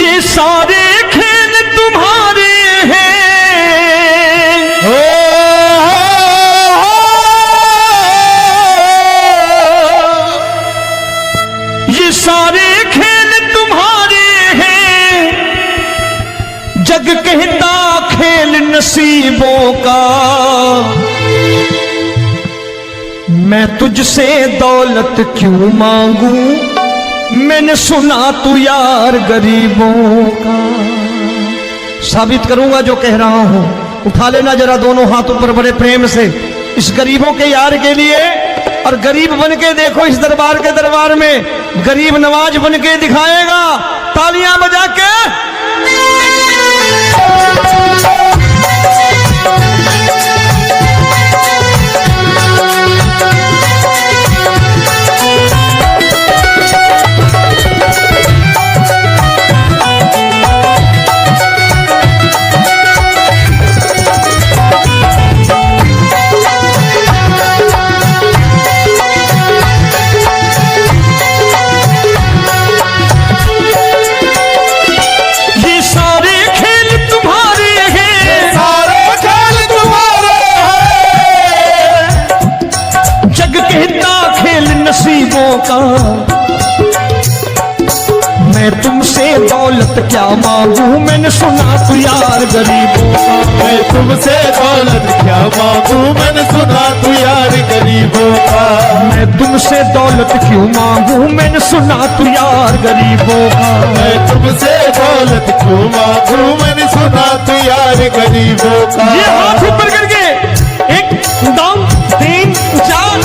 ये सारे खेल तुम्हारे हैं, ये सारे खेल तुम्हारे हैं, जग कहता खेल नसीबों का। मैं तुझसे दौलत क्यों मांगू, मैंने सुना तू यार गरीबों का। साबित करूंगा जो कह रहा हूं। उठा लेना जरा दोनों हाथों पर बड़े प्रेम से इस गरीबों के यार के लिए, और गरीब बन के देखो इस दरबार के दरबार में गरीब नवाज बन के दिखाएगा, तालियां बजा के। नसीबों का मैं तुमसे दौलत क्या मांगू, मैंने सुना तू यार गरीबों का। मैं तुमसे दौलत क्या मांगू, मैंने सुना तू यार गरीबों का। मैं तुमसे दौलत क्यों मांगू, मैंने सुना तू यार गरीबों का। मैं तुमसे दौलत क्यों मांगू, मैंने सुना तू यार गरीबों का। ये हाथ ऊपर करके 1 2 3 4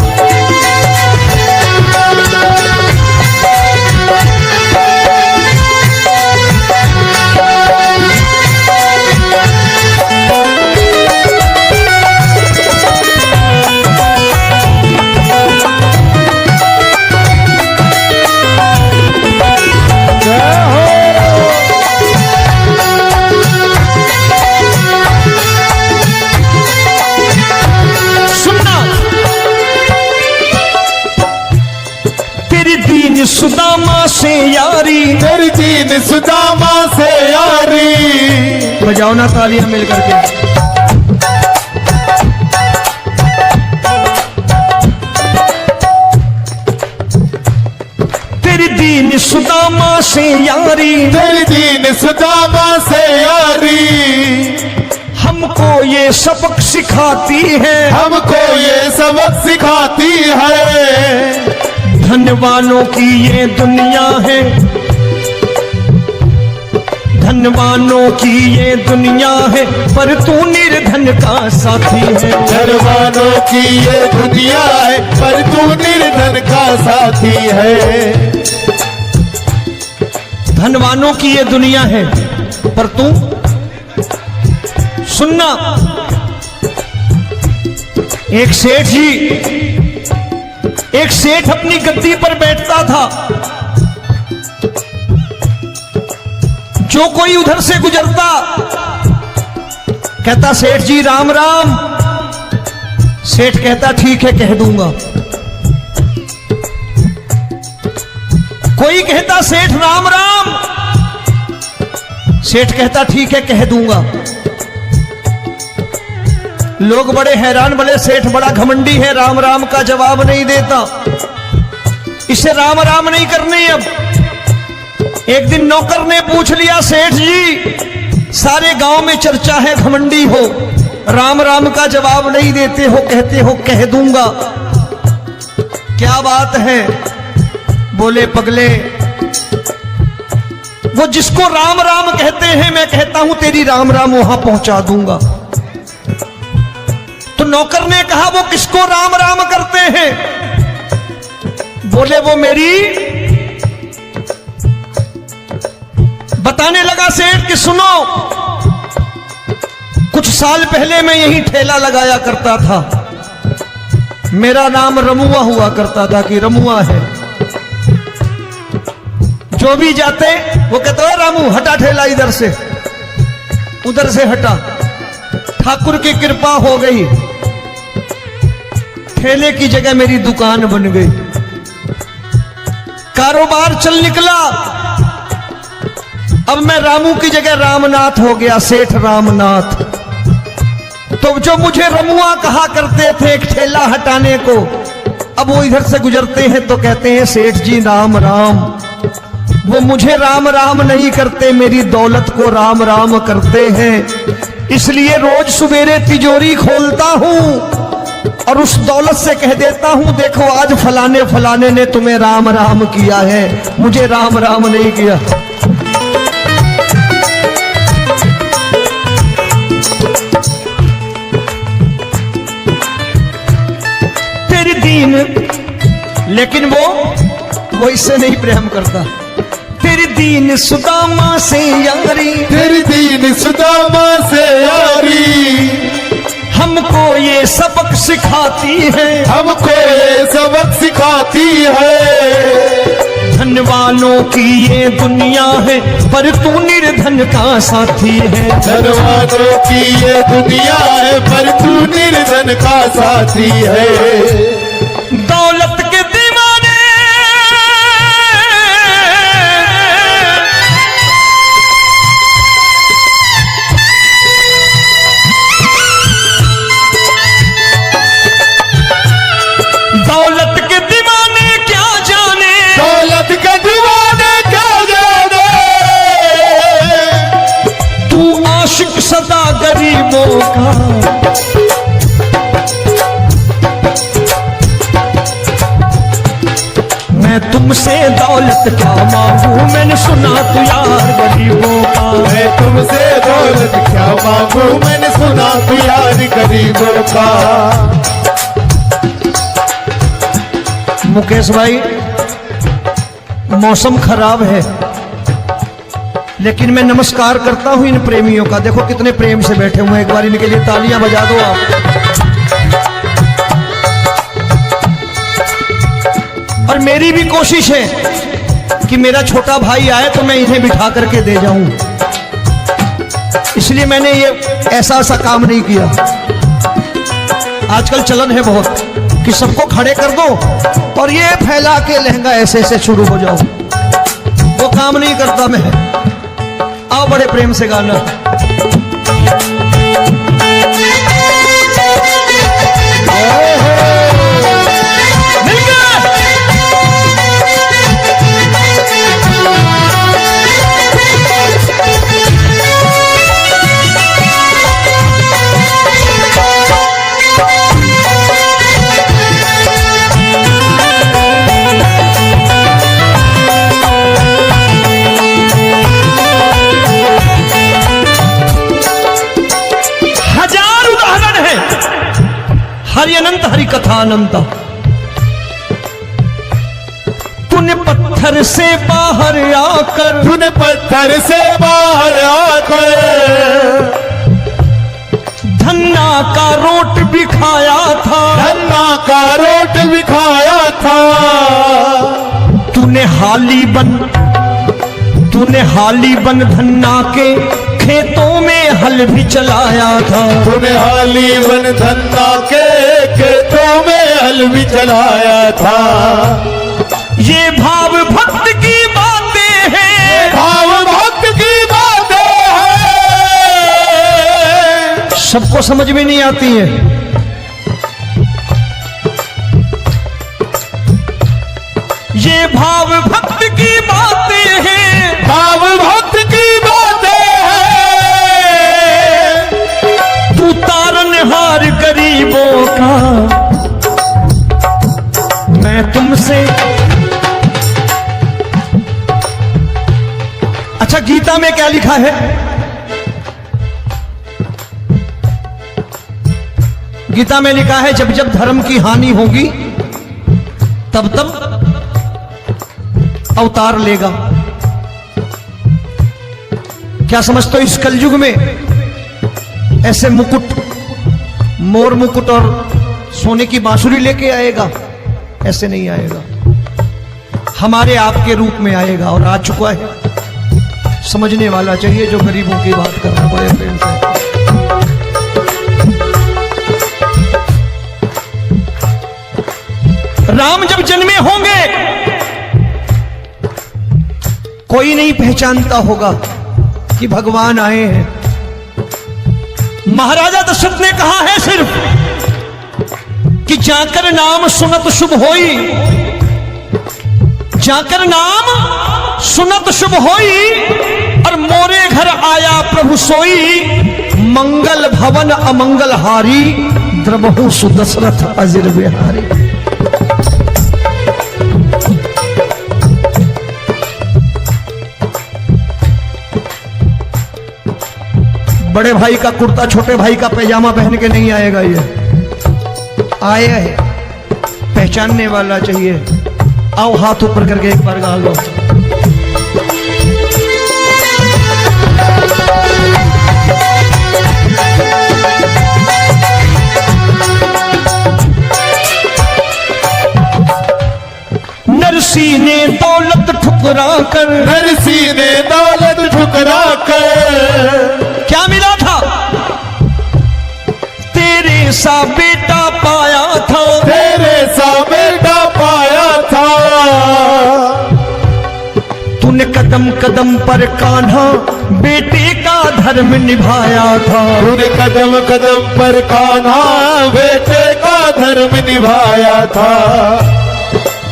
सुदामा से यारी, तेरी दीन सुदामा से यारी। बजाओ ना तालियां मिल करके। तेरी दीन सुदामा से यारी, तेरी दीन सुदामा से यारी। हमको ये सबक सिखाती है, हमको ये सबक सिखाती है। धनवानों की ये दुनिया है, धनवानों की ये दुनिया है, पर तू निर्धन का साथी है। धनवानों की ये दुनिया है, पर तू निर्धन का साथी है। धनवानों की ये दुनिया है, पर तू सुनना। एक सेठ जी, एक सेठ अपनी गद्दी पर बैठता था। जो कोई उधर से गुजरता कहता सेठ जी राम राम। सेठ कहता ठीक है कह दूंगा। कोई कहता सेठ राम राम। सेठ कहता ठीक है कह दूंगा। लोग बड़े हैरान, बोले सेठ बड़ा घमंडी है, राम राम का जवाब नहीं देता, इसे राम राम नहीं करनी। अब एक दिन नौकर ने पूछ लिया सेठ जी सारे गांव में चर्चा है घमंडी हो, राम राम का जवाब नहीं देते हो, कहते हो कह दूंगा, क्या बात है? बोले पगले वो जिसको राम राम कहते हैं मैं कहता हूं तेरी राम राम वहां पहुंचा दूंगा। तो नौकर ने कहा वो किसको राम राम करते हैं? बोले वो मेरी। बताने लगा सेठ कि सुनो, कुछ साल पहले मैं यही ठेला लगाया करता था, मेरा नाम रमुआ हुआ करता था कि रमुआ है। जो भी जाते वो कहते हैं रामू हटा ठेला इधर से, उधर से हटा। ठाकुर की कृपा हो गई, ठेले की जगह मेरी दुकान बन गई, कारोबार चल निकला। अब मैं रामू की जगह रामनाथ हो गया, सेठ रामनाथ। तो जो मुझे रमुआ कहा करते थे एक ठेला हटाने को, अब वो इधर से गुजरते हैं तो कहते हैं सेठ जी राम राम। वो मुझे राम राम नहीं करते, मेरी दौलत को राम राम करते हैं। इसलिए रोज सवेरे तिजोरी खोलता हूं और उस दौलत से कह देता हूं देखो आज फलाने फलाने ने तुम्हें राम राम किया है, मुझे राम राम नहीं किया। तेरी दीन, लेकिन वो इससे नहीं प्रेम करता। तेरी दीन सुदामा से यारी, तेरी दीन सुदामा से यारी, हमको ये सबक सिखाती है, हमको ये सबक सिखाती है। धन वालों की ये दुनिया है पर तू निर्धन का साथी है। धन वालों की ये दुनिया है पर तू निर्धन का साथी है। दौलत के दीवाने दौलत के दीवाने क्या जाने, दौलत के दीवाने क्या जाने, तू आशिक सदा गरीबों का। मैं तुमसे दौलत क्या मांगू, मैंने सुना तू यार गरीबों का। मैं तुमसे दौलत क्या मांगू, मैंने सुना तू यार गरीबों का। मुकेश भाई, मौसम खराब है लेकिन मैं नमस्कार करता हूं इन प्रेमियों का। देखो कितने प्रेम से बैठे हुए हैं, एक बार इनके लिए तालियां बजा दो आप। और मेरी भी कोशिश है कि मेरा छोटा भाई आए तो मैं इन्हें बिठा करके दे जाऊं, इसलिए मैंने ये ऐसा काम नहीं किया। आजकल चलन है बहुत कि सबको खड़े कर दो और ये फैला के लहंगा ऐसे ऐसे शुरू हो जाओ, वो काम नहीं करता मैं। आओ बड़े प्रेम से गाना। मिल गया। हरि अनंत हरि कथा अनंत। तूने पत्थर से बाहर आकर, तूने पत्थर से बाहर आकर धन्ना का रोट भी खाया था, धन्ना का रोट भी खाया था। तूने हाली बन धन्ना के खेतों में हल भी चलाया था। तूने हाली बन धन्ना के खेतों में हल भी चलाया था। ये भाव भक्त की बातें हैं, भाव भक्त की बातें हैं, सबको समझ में नहीं आती है। ये भाव भक्त की बातें हैं, भाव भक्त की बातें हैं। तू तारनहार गरीबों का, मैं तुमसे। अच्छा, गीता में क्या लिखा है? गीता में लिखा है जब जब धर्म की हानि होगी तब तब अवतार लेगा। क्या समझते हो इस कलयुग में ऐसे मुकुट, मोर मुकुट और सोने की बांसुरी लेके आएगा? ऐसे नहीं आएगा, हमारे आपके रूप में आएगा और आ चुका है। समझने वाला चाहिए जो गरीबों की बात कर रहा है बड़े प्रेम से। राम जब जन्मे होंगे, कोई नहीं पहचानता होगा कि भगवान आए हैं। महाराजा दशरथ ने कहा है सिर्फ कि जाकर नाम सुनत शुभ होई, जाकर नाम सुनत शुभ होई, और मोरे घर आया प्रभु सोई, मंगल भवन अमंगल हारी, द्रबहु सुदशरथ अजिर बिहारी। बड़े भाई का कुर्ता छोटे भाई का पैजामा पहन के नहीं आएगा, ये आया है पहचानने वाला चाहिए। आओ हाथ ऊपर करके एक बार गा लो। नरसी ने दौलत ठुकरा कर, नरसी ने दौलत ठुकरा कर, क्या मिला था? तेरे सा बेटा पाया था, तेरे सा बेटा पाया था। तूने कदम कदम पर कान्हा बेटे का धर्म निभाया था, तूने कदम कदम पर कान्हा बेटे का धर्म निभाया था।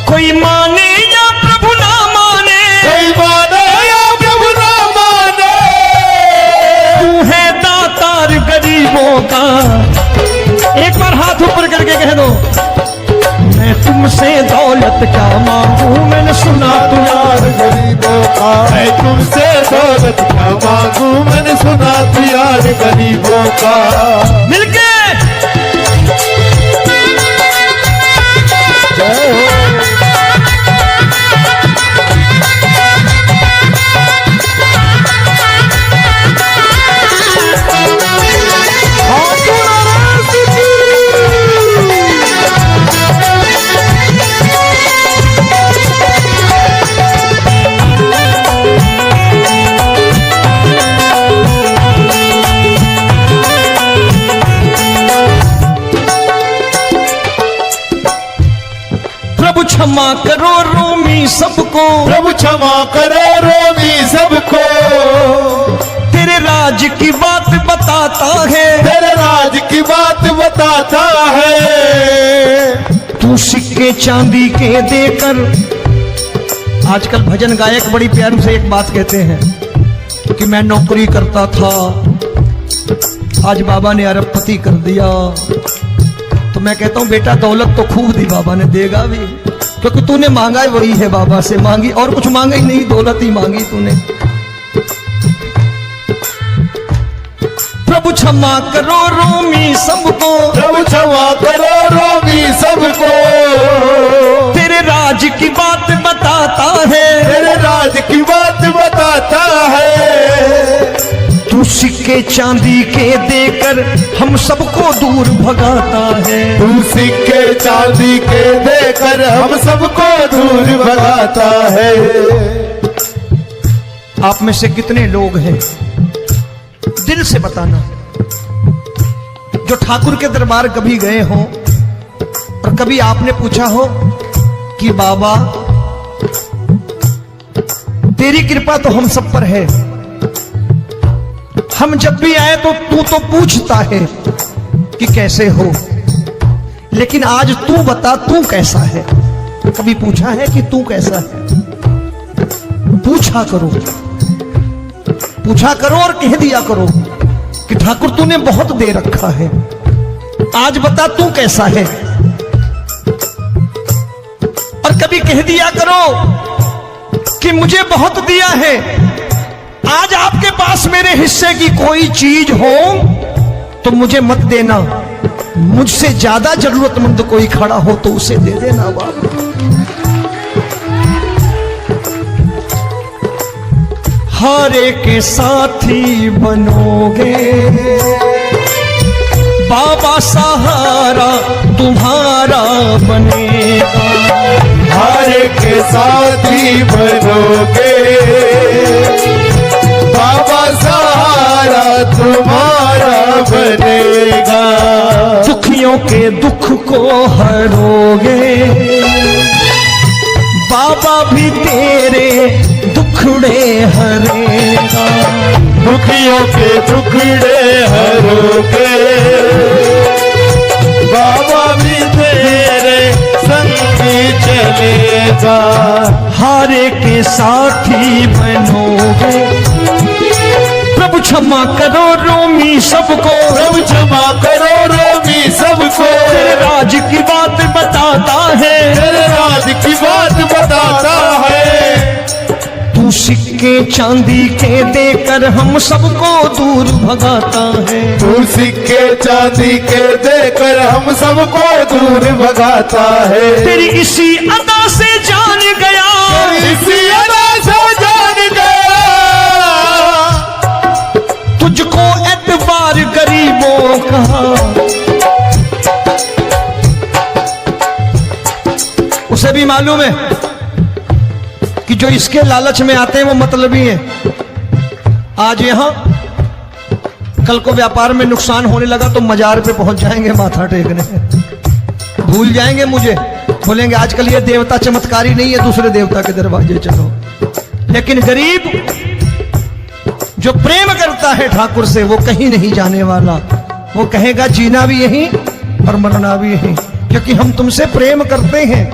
कोई माने या प्रभु ना माने, कोई माने या प्रभु ना माने, तू है दातार गरीबों का। एक बार हाथ ऊपर करके कह दो, मैं तुमसे दौलत क्या मांगू, मैंने सुना तू यार गरीबों का। मैं तुमसे दौलत क्या मांगू, मैंने सुना तू यार गरीबों का। मिलके जय हो। क्षमा करो रोमी सबको, प्रभु क्षमा करो रोमी सबको। तेरे राज की बात बताता है, तेरे राज की बात बताता है। तू सिक्के चांदी के देकर, आजकल भजन गायक बड़ी प्यार से एक बात कहते हैं कि मैं नौकरी करता था, आज बाबा ने अरबपति कर दिया। तो मैं कहता हूं बेटा दौलत तो खूब दी बाबा ने, देगा भी, क्योंकि तूने मांगा ही वही है बाबा से, मांगी और कुछ मांगा ही नहीं, दौलत ही मांगी तूने। प्रभु क्षमा करो रोमी सबको, प्रभु क्षमा करो रोमी सबको। तेरे राज की बात बताता है, तेरे राज की बात बताता है। तू सिक्के चांदी के देकर हम सबको दूर भगाता है, तू सिक्के चांदी के देकर हम सबको दूर भगाता है। आप में से कितने लोग हैं, दिल से बताना, जो ठाकुर के दरबार कभी गए हो और कभी आपने पूछा हो कि बाबा तेरी कृपा तो हम सब पर है, हम जब भी आए तो तू तो पूछता है कि कैसे हो, लेकिन आज तू बता तू कैसा है। कभी पूछा है कि तू कैसा है? पूछा करो, पूछा करो और कह दिया करो कि ठाकुर तूने बहुत दे रखा है, आज बता तू कैसा है। और कभी कह दिया करो कि मुझे बहुत दिया है, आज आपके पास मेरे हिस्से की कोई चीज हो तो मुझे मत देना, मुझसे ज्यादा जरूरतमंद कोई खड़ा हो तो उसे दे देना बाबा। हारे के साथी बनोगे बाबा, सहारा तुम्हारा बनेगा। हारे के साथी बनोगे बाबा, सहारा तुम्हारा बनेगा। दुखियों के दुख को हरोगे बाबा, भी तेरे दुख दुखड़े हरेगा। दुखियों के दुखड़े हरोगे, बाबा भी तेरे संगी चलेगा। हारे के साथी बनोगे, प्रभु क्षमा करो रोमी सबको, प्रभु क्षमा करो रोमी सबको। तेरे राज की बात बताता है, तेरे राज की बात बताता है। तू सिक्के चांदी के देकर हम सबको दूर भगाता है। तू सिक्के चांदी के देकर हम सबको दूर भगाता है। तेरी इसी अदा से जान गया, इसी अदा से जान गया, तुझको एतबार गरीबों का। उसे भी मालूम है कि जो इसके लालच में आते हैं वो मतलबी हैं। आज यहां कल को व्यापार में नुकसान होने लगा तो मजार पे पहुंच जाएंगे माथा टेकने, भूल जाएंगे मुझे, बोलेंगे आजकल ये देवता चमत्कारी नहीं है, दूसरे देवता के दरवाजे चलो। लेकिन गरीब जो प्रेम करता है ठाकुर से वो कहीं नहीं जाने वाला। वो कहेगा जीना भी यहीं और मरना भी यहीं, क्योंकि हम तुमसे प्रेम करते हैं।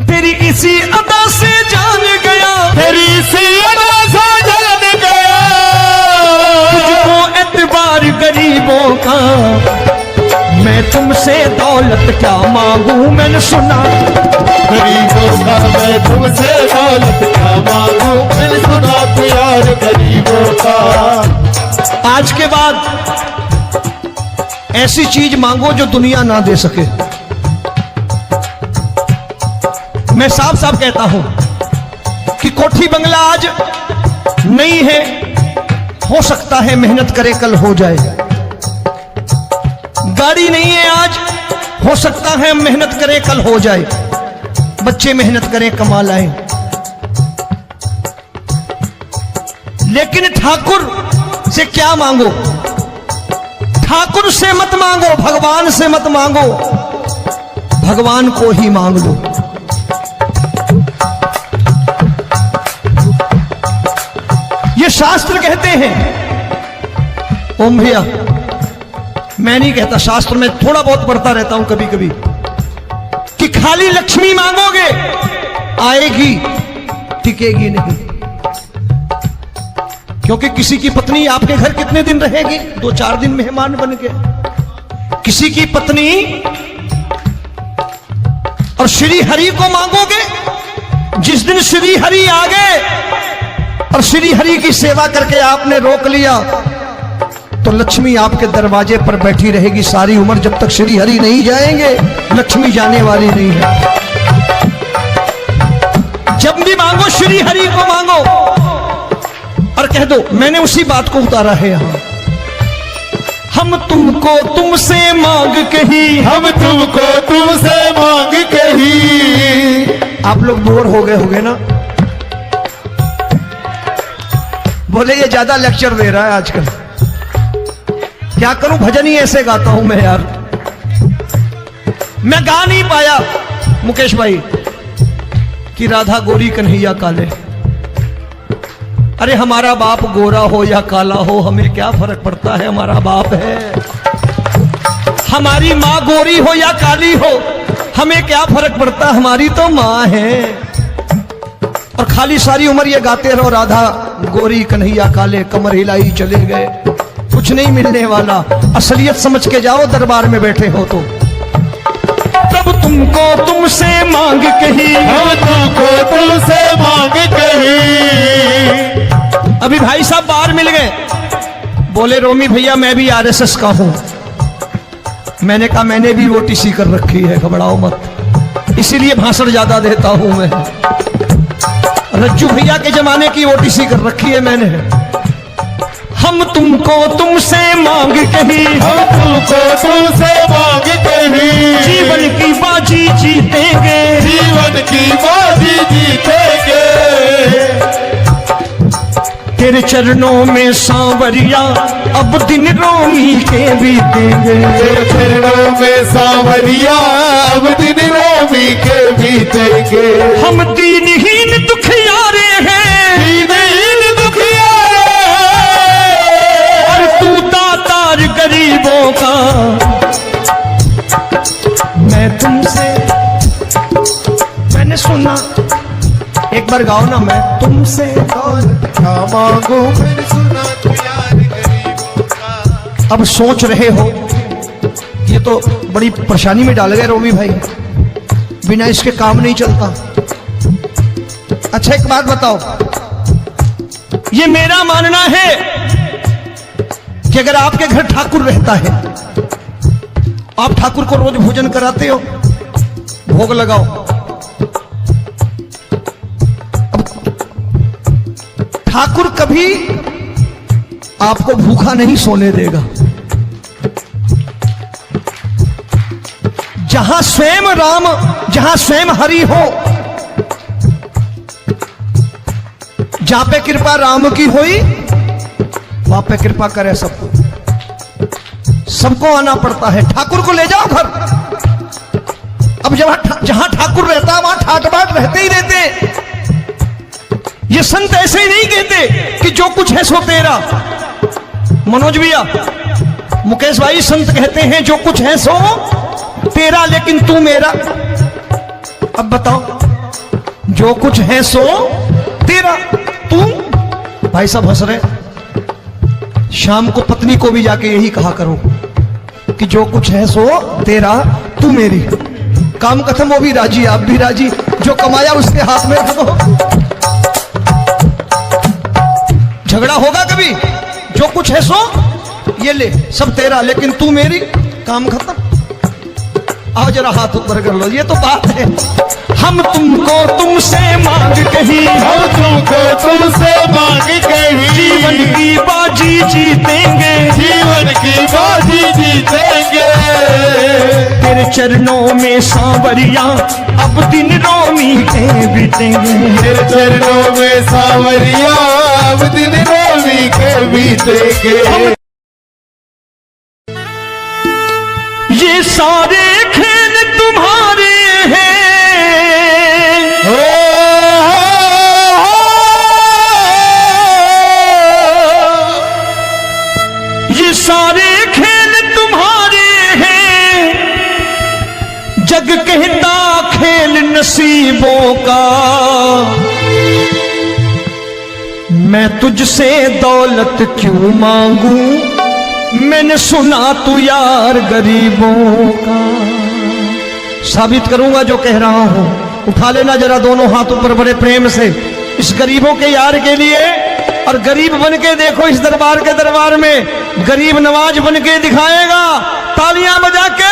तेरी इसी अदा से जान गया, तेरी इसी अदा से जान गया, तुझको एतबार गरीबों का। मैं तुमसे दौलत क्या मांगू, मैंने सुना गरीबों का। मैं तुमसे दौलत क्या मांगू, मैंने सुना प्यार गरीबों का। आज के बाद ऐसी चीज मांगो जो दुनिया ना दे सके। मैं साफ साफ कहता हूं कि कोठी बंगला आज नहीं है, हो सकता है मेहनत करे कल हो जाए। गाड़ी नहीं है आज, हो सकता है मेहनत करे कल हो जाए। बच्चे मेहनत करें कमा लाएं, लेकिन ठाकुर से क्या मांगो? ठाकुर से मत मांगो, भगवान से मत मांगो, भगवान को ही मांग लो। ये शास्त्र कहते हैं, ओम भैया मैं नहीं कहता, शास्त्र में थोड़ा बहुत पढ़ता रहता हूं कभी कभी, कि खाली लक्ष्मी मांगोगे आएगी, टिकेगी नहीं। क्योंकि किसी की पत्नी आपके घर कितने दिन रहेगी? 2-4 दिन मेहमान बन के। किसी की पत्नी और श्री हरि को मांगोगे, जिस दिन श्री हरि आ गए और श्री हरि की सेवा करके आपने रोक लिया तो लक्ष्मी आपके दरवाजे पर बैठी रहेगी सारी उम्र। जब तक श्री हरि नहीं जाएंगे लक्ष्मी जाने वाली नहीं है। जब भी मांगो श्री हरि को मांगो और कह दो मैंने उसी बात को उतारा है यहां, हम तुमको तुमसे मांग कही, हम तुमको तुमसे मांग कही। आप लोग बोर हो गए होंगे ना, बोले ये ज्यादा लेक्चर दे रहा है आजकल। क्या करूं, भजन ही ऐसे गाता हूं मैं यार। मैं गा नहीं पाया मुकेश भाई कि राधा गोरी कन्हैया काले। अरे हमारा बाप गोरा हो या काला हो हमें क्या फर्क पड़ता है, हमारा बाप है। हमारी माँ गोरी हो या काली हो हमें क्या फर्क पड़ता, हमारी तो माँ है। और खाली सारी उम्र ये गाते रहो राधा गोरी कन्हैया काले, कमर हिलाई चले गए, कुछ नहीं मिलने वाला। असलियत समझ के जाओ दरबार में बैठे हो तो। तब तुमको तुमसे मांग कही, हम तुमको तुमसे मांग कही। अभी भाई साहब बाहर मिल गए, बोले रोमी भैया मैं भी आरएसएस का हूं। मैंने कहा मैंने भी ओटीसी कर रखी है, घबराओ मत, इसीलिए भाषण ज्यादा देता हूं मैं। रज्जू भैया के जमाने की ओटीसी कर रखी है मैंने। हम तुमको तुमसे मांग कही, हम तुमको तुमसे मांग कही। जीवन की बाजी जीतेंगे, जीवन की बाजी जीतेंगे। तेरे चरणों में सांवरिया अब दिन रोमी के बीतेंगे। तेरे चरणों में सांवरिया अब दिन रोमी के बीतेंगे। हम दीनहीन दुखियारे हैं, दीन बार गाओ ना, मैं तुमसे दौलत क्या मांगू मैंने सुना तू यार गरीबों का। अब सोच रहे हो ये तो बड़ी परेशानी में डाल गए रोमी भाई, बिना इसके काम नहीं चलता। अच्छा एक बात बताओ, ये मेरा मानना है कि अगर आपके घर ठाकुर रहता है, आप ठाकुर को रोज भोजन कराते हो, भोग लगाओ, ठाकुर कभी आपको भूखा नहीं सोने देगा। जहां स्वयं राम, जहां स्वयं हरि हो, जहां पे कृपा राम की हुई वहां पे कृपा करे सबको, सबको आना पड़ता है। ठाकुर को ले जाओ घर। अब जहां ठाकुर रहता है वहां ठाट बाट रहते ही रहते। ये संत ऐसे ही नहीं कहते कि जो कुछ है सो तेरा। मनोज भैया, मुकेश भाई, संत कहते हैं जो कुछ है सो तेरा लेकिन तू मेरा। अब बताओ, जो कुछ है सो तेरा, तू। भाई साहब हंस रहे। शाम को पत्नी को भी जाके यही कहा करो कि जो कुछ है सो तेरा, तू मेरी। काम खत्म, वो भी राजी, आप भी राजी, जो कमाया उसके हाथ में रखो। झगड़ा होगा कभी? जो कुछ है सो ये ले, सब तेरा लेकिन तू मेरी, काम खत्म। आओ जरा हाथ ऊपर कर लो, ये तो बात है। हम तुमको तुमसे मांग कहीं, हम तुमको तुमसे मांग कहीं, जीवन की बाजी जीतेंगे, जीवन की बाजी जीतेंगे। तेरे चरणों में सांवरिया अब दिन रोमी के बीतेंगे, तेरे चरणों में सांवरिया अब दिन रोमी के बीतेंगे। ये सारे खेल तुम्हारे हैं, ये सारे खेल तुम्हारे हैं, जग कहता खेल नसीबों का। मैं तुझसे दौलत क्यों मांगू, मैंने सुना तू यार गरीबों का। साबित करूंगा जो कह रहा हूं। उठा लेना जरा दोनों हाथ ऊपर बड़े प्रेम से, इस गरीबों के यार के लिए। और गरीब बन के देखो इस दरबार के दरबार में, गरीब नवाज बन के दिखाएगा, तालियां बजा के।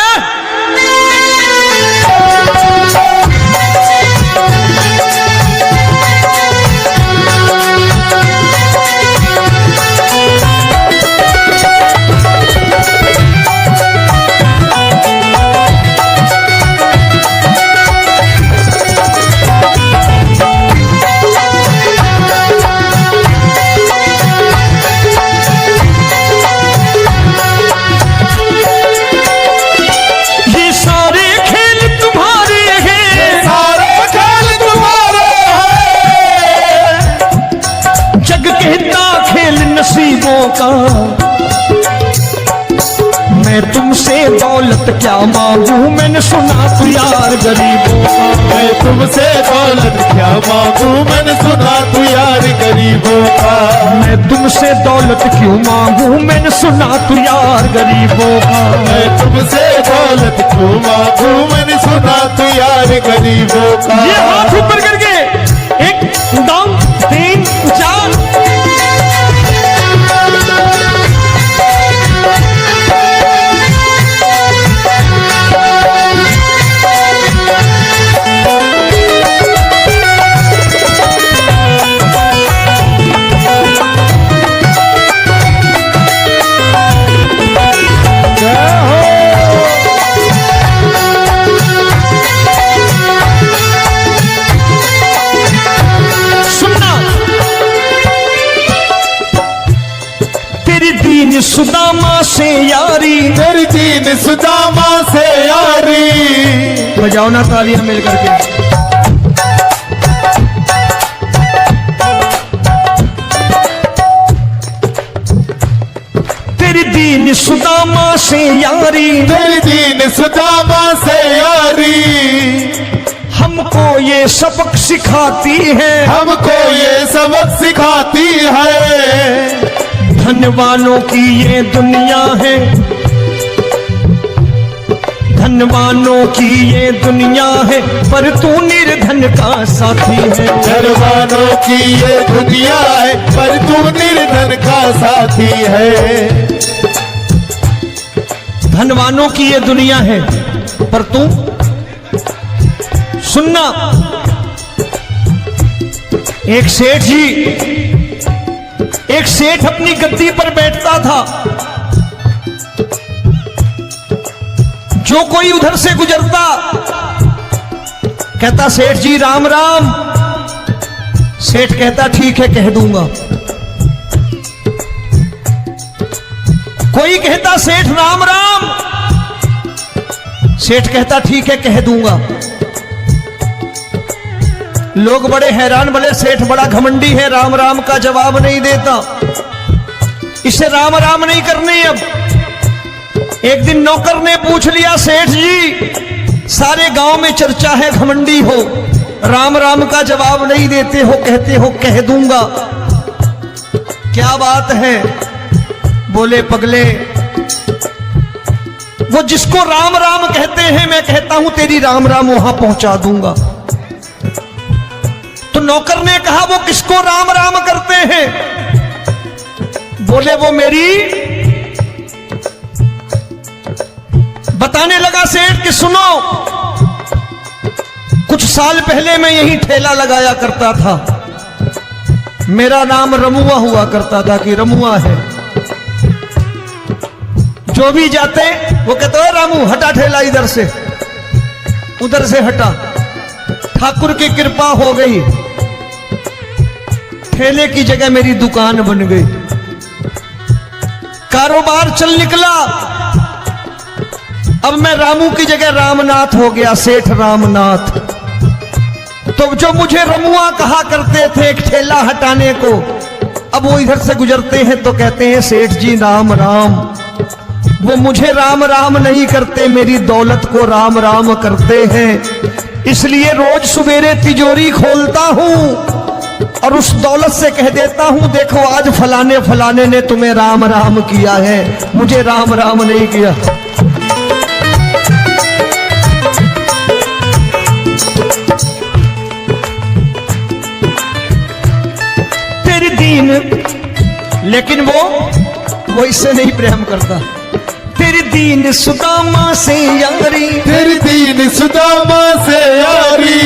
नसीबों का। मैं तुमसे दौलत क्या मांगू, मैंने सुना तू यार गरीबों का। मैं तुमसे दौलत क्या मांगू, मैंने सुना तू यार गरीबों का। मैं तुमसे दौलत क्यों मांगू, मैंने सुना तू यार गरीबों का। मैं तुमसे दौलत क्यों मांगू, मैंने सुना तू यार गरीबों का। ये हाथ ऊपर करके, एक दो तीन चार। सुदामा से यारी, तेरी दीन सुदामा से यारी। बजाओ ना तालियां मिल करके। तेरी दीन सुदामा से यारी, तेरी दीन सुदामा से यारी। हम हमको ये सबक सिखाती है, हमको ये सबक सिखाती है। धनवानों की ये दुनिया है, धनवानों की ये दुनिया है, पर तू निर्धन का साथी है। धनवानों की ये दुनिया है, पर तू निर्धन का साथी है। धनवानों की ये दुनिया है, पर तू सुनना। एक सेठ जी, एक सेठ अपनी गद्दी पर बैठता था। जो कोई उधर से गुजरता कहता सेठ जी राम राम। सेठ कहता ठीक है कह दूंगा। कोई कहता सेठ राम राम। सेठ कहता ठीक है कह दूंगा। लोग बड़े हैरान, बोले सेठ बड़ा घमंडी है, राम राम का जवाब नहीं देता, इसे राम राम नहीं करनी। अब एक दिन नौकर ने पूछ लिया सेठ जी सारे गांव में चर्चा है घमंडी हो, राम राम का जवाब नहीं देते हो, कहते हो कह दूंगा, क्या बात है? बोले पगले वो जिसको राम राम कहते हैं मैं कहता हूं तेरी राम राम वहां पहुंचा दूंगा। तो नौकर ने कहा वो किसको राम राम करते हैं? बोले वो मेरी। बताने लगा सेठ कि सुनो, कुछ साल पहले मैं यही ठेला लगाया करता था, मेरा नाम रमुआ हुआ करता था कि रमुआ है। जो भी जाते वो कहते हो रामू हटा ठेला इधर से, उधर से हटा। ठाकुर की कृपा हो गई, ठेले की जगह मेरी दुकान बन गई, कारोबार चल निकला। अब मैं रामू की जगह रामनाथ हो गया, सेठ रामनाथ। तो जो मुझे रमुआ कहा करते थे एक ठेला हटाने को, अब वो इधर से गुजरते हैं तो कहते हैं सेठ जी राम राम। वो मुझे राम राम नहीं करते, मेरी दौलत को राम राम करते हैं। इसलिए रोज सवेरे तिजोरी खोलता हूं और उस दौलत से कह देता हूं देखो आज फलाने फलाने ने तुम्हें राम राम किया है, मुझे राम राम नहीं किया। तेरी दीन, लेकिन वो इससे नहीं प्रेम करता। तेरी दीन सुदामा से यारी, तेरी दीन सुदामा से यारी,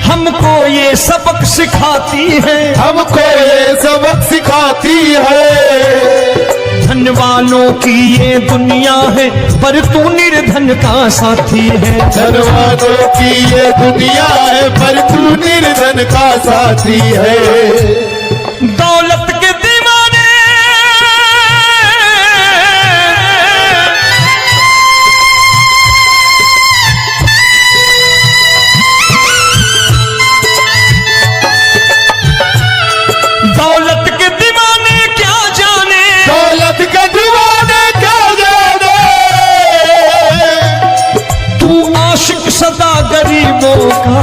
हमको ये सबक सिखाती है, हमको ये सबक सिखाती है। धनवानों की ये दुनिया है, पर तू निर्धन का साथी है। धनवानों की ये दुनिया है, पर तू निर्धन का साथी है। दौलत के दीवाने दौलत के दीवाने क्या जाने, दौलत के दीवाने क्या जाने, तू आशिक सदा गरीबों का।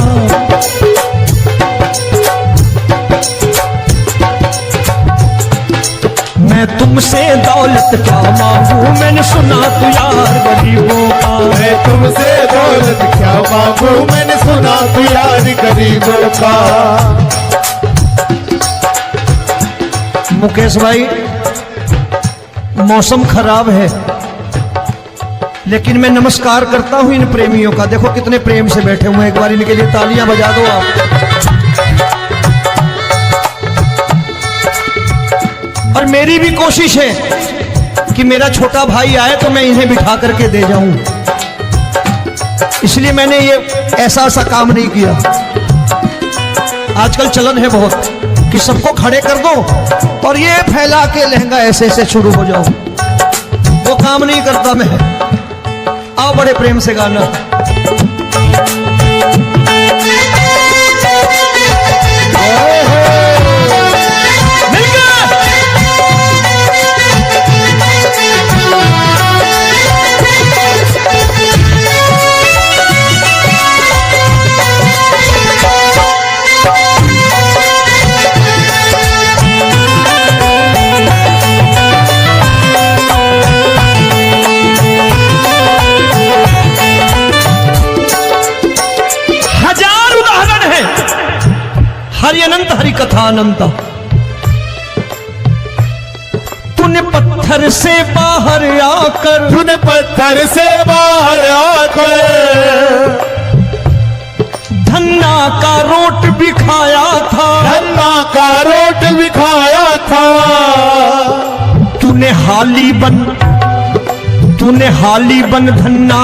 मैं तुमसे दौलत क्या मांगू, मैंने सुना तू यार गरीबों का। मैं तुमसे दौलत क्या मांगू, मैंने सुना तू यार गरीबों का। मुकेश भाई मौसम खराब है, लेकिन मैं नमस्कार करता हूं इन प्रेमियों का। देखो कितने प्रेम से बैठे हुए हैं, एक बार इनके लिए तालियां बजा दो आप। और मेरी भी कोशिश है कि मेरा छोटा भाई आए तो मैं इन्हें बिठा करके दे जाऊं, इसलिए मैंने ये ऐसा काम नहीं किया। आजकल चलन है बहुत कि सबको खड़े कर दो और ये फैला के लहंगा ऐसे ऐसे शुरू हो जाओ, वो काम नहीं करता मैं। आओ बड़े प्रेम से गाना। हरि अनंत हरि कथा अनंत। तूने पत्थर से बाहर आकर, तूने पत्थर से बाहर आकर धन्ना का रोट भी खाया था, धन्ना का रोट भी खाया था। तूने हाली बन धन्ना